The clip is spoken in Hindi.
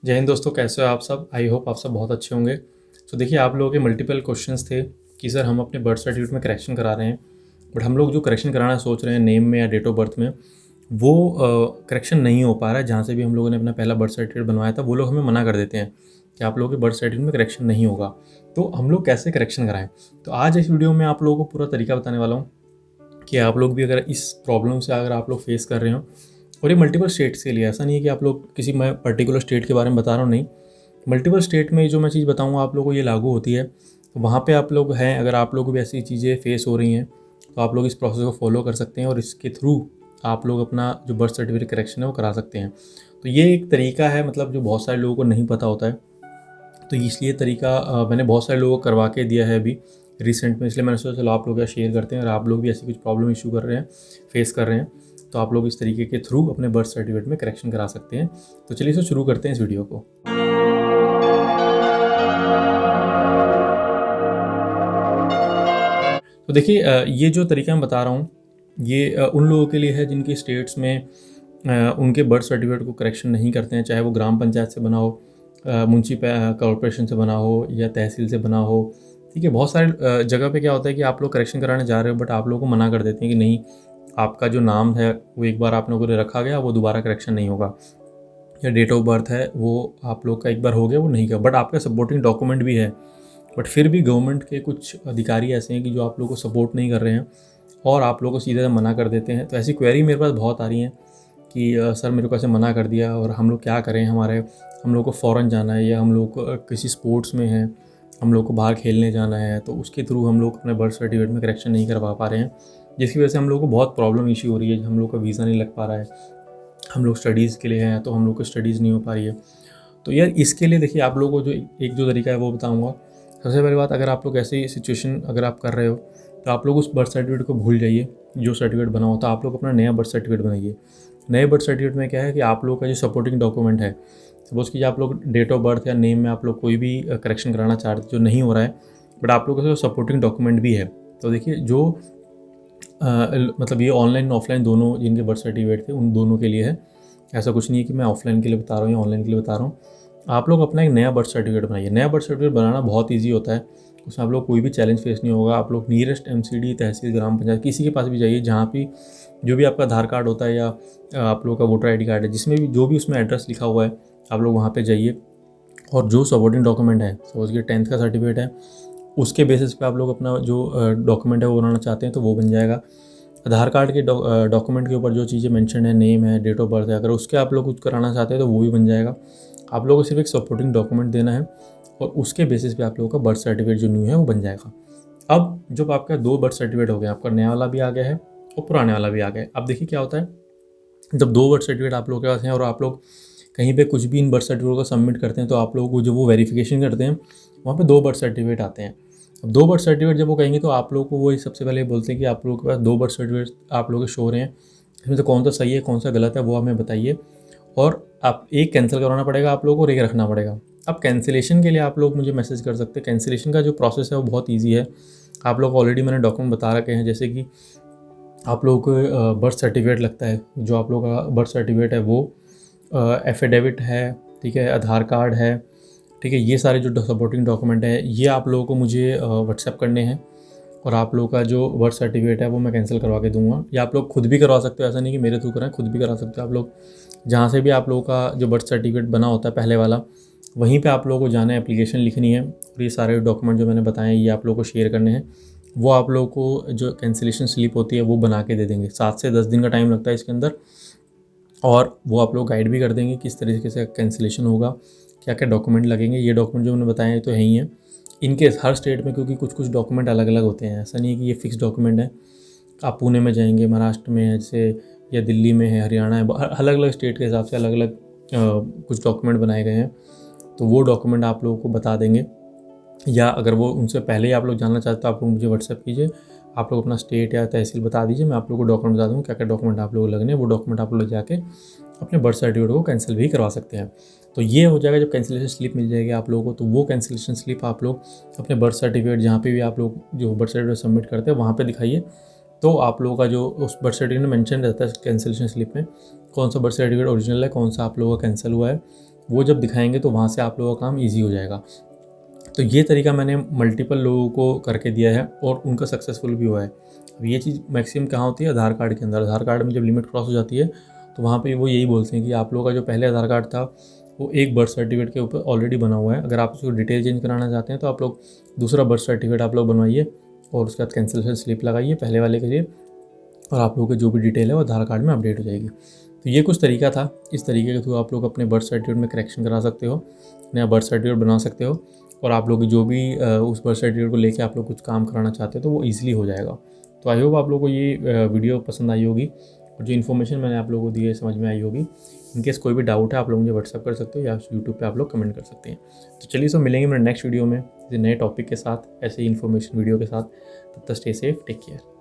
जय हिंद दोस्तों, कैसे हो आप सब। आई होप आप सब बहुत अच्छे होंगे। तो देखिए, आप लोगों के मल्टीपल क्वेश्चंस थे कि सर हम अपने बर्थ सर्टिफिकेट में करेक्शन करा रहे हैं, बट हम लोग जो करेक्शन कराना सोच रहे हैं नेम में या डेट ऑफ बर्थ में, वो करेक्शन नहीं हो पा रहा है। जहाँ से भी हम लोगों ने अपना पहला बर्थ सर्टिफिकेट बनवाया था, वो लोग हमें मना कर देते हैं कि आप लोगों के बर्थ सर्टिफिकेट में करेक्शन नहीं होगा। तो हम लोग कैसे करेक्शन कराएं? तो आज इस वीडियो में आप लोगों को पूरा तरीका बताने वाला हूँ कि आप लोग भी अगर इस प्रॉब्लम से अगर आप लोग फेस कर रहे हो, और ये मल्टीपल स्टेट्स के लिए, ऐसा नहीं है कि आप लोग किसी मैं पर्टिकुलर स्टेट के बारे में बता रहा हूँ, नहीं, मल्टीपल स्टेट में जो मैं चीज़ बताऊँगा आप लोगों को ये लागू होती है। तो वहाँ पे आप लोग हैं, अगर आप लोग को भी ऐसी चीज़ें फेस हो रही हैं तो आप लोग इस प्रोसेस को फॉलो कर सकते हैं और इसके थ्रू आप लोग अपना जो बर्थ सर्टिफिकेट करेक्शन है वो करा सकते हैं। तो ये एक तरीका है, मतलब जो बहुत सारे लोगों को नहीं पता होता है। तो इसलिए तरीका मैंने बहुत सारे लोगों को करवा के दिया है अभी रिसेंट में, इसलिए मैंने सोचा चलो आप लोग का शेयर करते हैं। और आप लोग भी ऐसी कुछ प्रॉब्लम इशू कर रहे हैं, फेस कर रहे हैं, तो आप लोग इस तरीके के थ्रू अपने बर्थ सर्टिफिकेट में करेक्शन करा सकते हैं। तो चलिए इसे शुरू करते हैं इस वीडियो को। तो देखिए, ये जो तरीका मैं बता रहा हूँ ये उन लोगों के लिए है जिनकी स्टेट्स में उनके बर्थ सर्टिफिकेट को करेक्शन नहीं करते हैं, चाहे वो ग्राम पंचायत से बना हो, म्यूनसिपल कॉरपोरेशन से बना हो या तहसील से बना हो। ठीक है, बहुत सारे जगह पे क्या होता है कि आप लोग करेक्शन कराने जा रहे हो, बट आप लोगों को मना कर देते हैं कि नहीं, आपका जो नाम है वो एक बार आप लोगों को रखा गया, वो दोबारा करेक्शन नहीं होगा। या डेट ऑफ बर्थ है वो आप लोग का एक बार हो गया, वो नहीं किया, बट आपका सपोर्टिंग डॉक्यूमेंट भी है। बट फिर भी गवर्नमेंट के कुछ अधिकारी ऐसे हैं कि जो आप लोगों को सपोर्ट नहीं कर रहे हैं और आप लोगों को सीधे मना कर देते हैं। तो ऐसी क्वेरी मेरे पास बहुत आ रही हैं कि सर मेरे को ऐसे मना कर दिया और हम लोग क्या करें, हम लोग को फ़ॉरेन जाना है या हम लोग को किसी स्पोर्ट्स में है, हम लोग को बाहर खेलने जाना है, तो उसके थ्रू हम लोग अपने बर्थ सर्टिफिकेट में करेक्शन नहीं करवा पा रहे हैं, जिसकी वजह से हम लोग को बहुत प्रॉब्लम इश्यू हो रही है। हम लोग का वीज़ा नहीं लग पा रहा है, हम लोग स्टडीज़ के लिए हैं तो हम लोग को स्टडीज़ नहीं हो पा रही है। तो यार इसके लिए देखिए, आप लोगों को जो एक जो तरीका है वो बताऊँगा। सबसे पहली बात, अगर आप लोग ऐसी सिचुएशन अगर आप कर रहे हो तो आप लोग उस बर्थ सर्टिफिकेट को भूल जाइए जो सर्टिफिकेट बना होता है। आप लोग अपना नया बर्थ सर्टिफिकेट बनाइए। नए बर्थ सर्टिफिकेट में क्या है कि आप लोग का जो सपोर्टिंग डॉक्यूमेंट है, सपोज़ कीजिए आप लोग डेट ऑफ बर्थ या नेम में आप लोग कोई भी करेक्शन कराना चाहते जो नहीं हो रहा है, बट आप लोग का सपोर्टिंग डॉक्यूमेंट भी है। तो देखिए जो मतलब ये ऑनलाइन ऑफलाइन दोनों जिनके बर्थ सर्टिफिकेट थे उन दोनों के लिए है। ऐसा कुछ नहीं है कि मैं ऑफलाइन के लिए बता रहा हूँ या ऑनलाइन के लिए बता रहा हूँ। आप लोग अपना एक नया बर्थ सर्टिफिकेट बनाइए। नया बर्थ सर्टिफिकेट बनाना बहुत ईजी होता है, उसमें आप लोग कोई भी चैलेंज फेस नहीं होगा। आप लोग नियरेस्ट एमसीडी, तहसील, ग्राम पंचायत किसी के पास भी जाइए, जहाँ भी जो भी आपका आधार कार्ड होता है या आप लोग का वोटर आईडी कार्ड है, जिसमें भी जो भी उसमें एड्रेस लिखा हुआ है, आप लोग वहाँ पे जाइए और जो सपोर्टिंग डॉक्यूमेंट है, सपोज कि 10th का सर्टिफिकेट है, उसके बेसिस पे आप लोग अपना जो डॉक्यूमेंट है वो बनाना चाहते हैं तो वो बन जाएगा। आधार कार्ड के डॉक्यूमेंट के ऊपर जो चीज़ें मेंशन है, नेम है, डेट ऑफ बर्थ है, अगर उसके आप लोग कुछ कराना चाहते हैं तो वो भी बन जाएगा। आप लोगों को सिर्फ एक सपोर्टिंग डॉक्यूमेंट देना है और उसके बेसिस पे आप लोगों का बर्थ सर्टिफिकेट जो न्यू है वो बन जाएगा। अब जब आपका 2 बर्थ सर्टिफिकेट हो गया, आपका नया वाला भी आ गया है और पुराने वाला भी आ गया है। अब देखिए क्या होता है, जब 2 बर्थ सर्टिफिकेट आप लोगों के पास हैं और आप लोग कहीं पे कुछ भी इन बर्थ सर्टिफिकेट को सबमिट करते हैं, तो आप लोगों को जो वो वेरिफिकेशन करते हैं वहाँ पे 2 बर्थ सर्टिफिकेट आते हैं। अब 2 बर्थ सर्टिफिकेट जब वो कहेंगे तो आप लोगों को वो सबसे पहले बोलते हैं कि आप लोगों के पास 2 बर्थ सर्टिफिकेट आप लोगों के शो हो रहे हैं, इसमें से कौन सा सही है कौन सा गलत है वो हमें बताइए। और आप एक कैंसिल करवाना पड़ेगा आप लोगों को और एक रखना पड़ेगा। अब कैंसिलेशन के लिए आप लोग मुझे मैसेज कर सकते हैं। कैंसिलेशन का जो प्रोसेस है वो बहुत ईजी है। आप लोग ऑलरेडी मैंने डॉक्यूमेंट बता रखे हैं, जैसे कि आप लोगों को बर्थ सर्टिफिकेट लगता है, जो आप लोगों का बर्थ सर्टिफिकेट है वो एफिडेविट है, ठीक है, आधार कार्ड है, ठीक है, ये सारे जो सपोर्टिंग डॉक्यूमेंट है ये आप लोगों को मुझे व्हाट्सएप करने हैं। और आप लोगों का जो बर्थ सर्टिफिकेट है वो मैं कैंसिल करवा के दूंगा, या आप लोग खुद भी करवा सकते हो। ऐसा नहीं कि मेरे थ्रू कराएं, खुद भी करा सकते हो। आप लोग जहाँ से भी आप लोगों का जो बर्थ सर्टिफिकेट बना होता है पहले वाला, वहीं पे आप लोगों को जाना है, एप्लीकेशन लिखनी है और ये सारे डॉक्यूमेंट जो मैंने बताए ये आप लोगों को शेयर करने हैं। वो आप लोगों को जो कैंसिलेशन स्लिप होती है वो बना के दे देंगे। 7 से 10 दिन का टाइम लगता है इसके अंदर, और वो आप लोग गाइड भी कर देंगे किस तरीके से कैंसिलेशन होगा, क्या क्या डॉक्यूमेंट लगेंगे। ये डॉक्यूमेंट जो मैंने बताए तो है ही हैं। इनके हर स्टेट में क्योंकि कुछ कुछ डॉक्यूमेंट अलग अलग होते हैं, ऐसा नहीं है कि ये फिक्स डॉक्यूमेंट है। आप पुणे में जाएंगे, महाराष्ट्र में है जैसे, या दिल्ली में है, हरियाणा है, अलग अलग स्टेट के हिसाब से अलग अलग कुछ डॉक्यूमेंट बनाए गए हैं। तो वो डॉक्यूमेंट आप लोगों को बता देंगे, या अगर वो उनसे पहले ही आप लोग जानना चाहते हो आप लोग मुझे व्हाट्सएप कीजिए। आप लोग अपना स्टेट या तहसील बता दीजिए, मैं आप लोगों को डॉक्यूमेंट बता दूँगा क्या क्या डॉक्यूमेंट आप लोगों को लगने हैं। वो डॉक्यूमेंट आप लोग जाके अपने बर्थ सर्टिफिकेट को कैंसिल भी करवा सकते हैं। तो ये हो जाएगा, जब कैंसिलेशन स्लिप मिल जाएगी आप लोगों को, तो वो कैंसिलेशन स्लिप आप लोग अपने बर्थ सर्टिफिकेट जहाँ पे भी आप लोग जो बर्थ सर्टिफिकेट सबमिट करते हैं वहाँ पे दिखाइए। तो आप लोगों का जो उस बर्थ सर्टिफिकेट में मेंशन रहता है कैंसिलेशन स्लिप में, कौन सा बर्थ सर्टिफिकेट ओरिजिनल है, कौन सा आप लोगों का कैंसिल हुआ है, वो जब दिखाएंगे तो वहाँ से आप लोगों का काम ईजी हो जाएगा। तो ये तरीका मैंने मल्टीपल लोगों को करके दिया है और उनका सक्सेसफुल भी हुआ है। अब ये चीज़ मैक्सिमम कहाँ होती है, आधार कार्ड के अंदर। आधार कार्ड में जब लिमिट क्रॉस हो जाती है तो वहाँ पे वो यही बोलते हैं कि आप लोगों का जो पहले आधार कार्ड था वो एक बर्थ सर्टिफिकेट के ऊपर ऑलरेडी बना हुआ है। अगर आप उसको डिटेल चेंज कराना चाहते हैं तो आप लोग दूसरा बर्थ सर्टिफिकेट आप लोग बनवाइए और उसके बाद कैंसिलेशन स्लिप लगाइए पहले वाले के लिए, और आप लोगों की जो भी डिटेल है वो आधार कार्ड में अपडेट हो जाएगी। तो ये कुछ तरीका था। इस तरीके के थ्रू आप लोग अपने बर्थ सर्टिफिकेट में करेक्शन करा सकते हो, नया बर्थ सर्टिफिकेट बना सकते हो, और आप लोग जो भी उस बर्थ सर्टिफिकेट को लेके आप लोग कुछ काम कराना चाहते हो तो वो ईजिली हो जाएगा। तो आई होप आप लोगों को ये वीडियो पसंद आई होगी और जो इन्फॉर्मेशन मैंने आप लोगों को दी है समझ में आई होगी। इनकेस कोई भी डाउट है आप लोग मुझे व्हाट्सअप कर सकते हो या यूट्यूब पे आप लोग कमेंट कर सकते हैं। तो चलिए सो मिलेंगे मेरे नेक्स्ट वीडियो में किसी नए टॉपिक के साथ, ऐसे ही इन्फॉर्मेशन वीडियो के साथ। तब तक स्टे सेफ, टेक केयर।